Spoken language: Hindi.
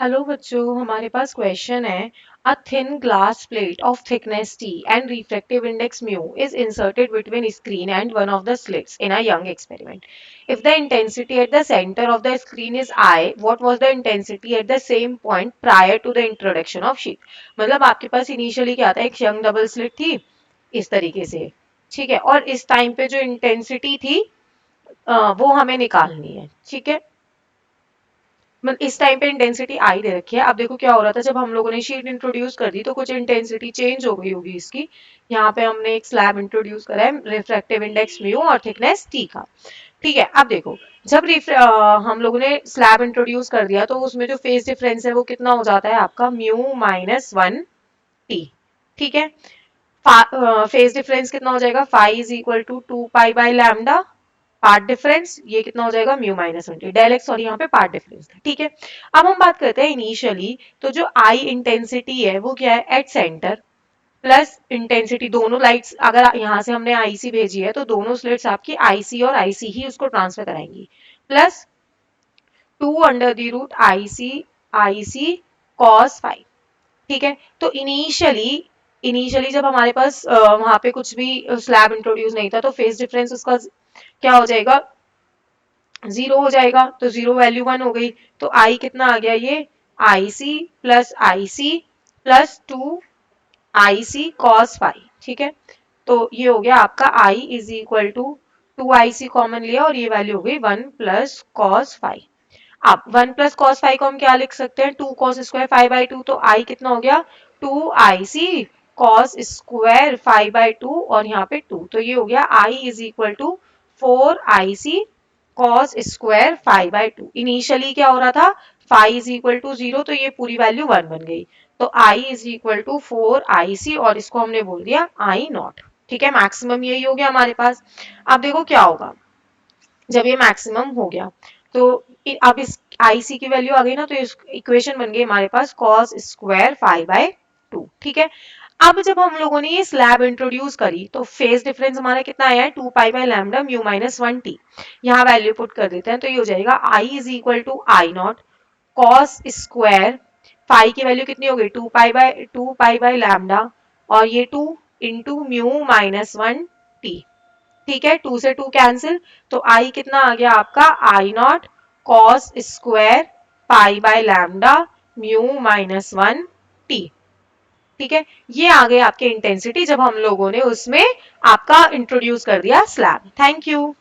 हेलो बच्चों, हमारे पास क्वेश्चन है a thin glass plate of thickness t and refractive index mu is inserted between screen and one of the slits in a young experiment. If the intensity at the center of the screen is I, what was the intensity at the same point prior to the introduction of sheet? मतलब आपके पास इनिशियली क्या था, एक यंग डबल स्लिट थी इस तरीके से, ठीक है, और इस टाइम पे जो इंटेंसिटी थी वो हमें निकालनी है, ठीक है। मतलब इस टाइम पे इंटेंसिटी आई दे रखी है। अब देखो क्या हो रहा था, जब हम लोगों ने शीट इंट्रोड्यूस कर दी तो कुछ इंटेंसिटी चेंज हो गई होगी इसकी। यहाँ पे हमने एक स्लैब इंट्रोड्यूस करा है रिफ्रैक्टिव इंडेक्स म्यू और थिकनेस टी का, ठीक है। अब देखो, जब हम लोगों ने स्लैब इंट्रोड्यूस कर दिया तो उसमें जो फेज डिफरेंस है वो कितना हो जाता है आपका म्यू माइनस वन टी, ठीक है। फेज डिफरेंस कितना हो जाएगा, phi is equal to two pi by lambda, path difference ये कितना हो जाएगा mu minus one t, del x sorry यहाँ पे पार्ट डिफरेंस था, ठीक है। अब हम बात करते हैं इनिशियली, तो जो आई इंटेंसिटी है वो क्या है, एट सेंटर प्लस इंटेंसिटी, दोनों लाइट्स अगर यहाँ से हमने आईसी भेजी है तो दोनों स्लिट्स आपकी आईसी और आईसी ही उसको ट्रांसफर कराएंगी, plus two under the root I C I C cos five, ठीक है। तो इनिशियली इनिशियली जब हमारे पास वहां पे कुछ भी स्लैब इंट्रोड्यूस नहीं था तो फेज डिफरेंस उसका क्या हो जाएगा, जीरो हो जाएगा, तो जीरो वैल्यू वन हो गई। तो आई कितना आ गया, ये I C plus two I C cos five, ठीक है। तो ये हो गया आपका I is equal to I C common लिया और ये वैल्यू हो गई वन प्लस कॉस फाइव। अब वन प्लस कॉस फाइव को हम क्या लिख सकते हैं, two cos square five by two, तो आई कितना हो गया two I C cos square five by two और यहाँ पे टू, तो ये हो गया I is equal to four I C cos square five by two. Initially क्या हो रहा था, five is equal to zero, तो ये पूरी वैल्यू वन बन गई। तो I is equal to four I C और इसको हमने बोल दिया आई नॉट, ठीक है। मैक्सिमम यही हो गया हमारे पास। अब देखो क्या होगा जब ये मैक्सिमम हो गया, तो अब इस आईसी की वैल्यू आ गई ना, तो इस इक्वेशन बन गई हमारे पास cos square five by two, ठीक है। अब जब हम लोगों ने ये स्लैब इंट्रोड्यूस करी तो फेज डिफरेंस हमारा कितना आया है, two pi by lambda mu minus one T. यहाँ वैल्यू पुट कर देते हैं तो ये हो जाएगा I is equal to I naught cos square, phi की वैल्यू कितनी हो गई, टू पाई बाई लैम्डा और ये two into mu minus one T, ठीक है। टू से टू कैंसिल, तो आई कितना आ गया आपका, I naught cos square pi by lambda mu minus one T, ठीक है। ये आ गए आपके इंटेंसिटी जब हम लोगों ने उसमें आपका इंट्रोड्यूस कर दिया स्लैब। Thank you.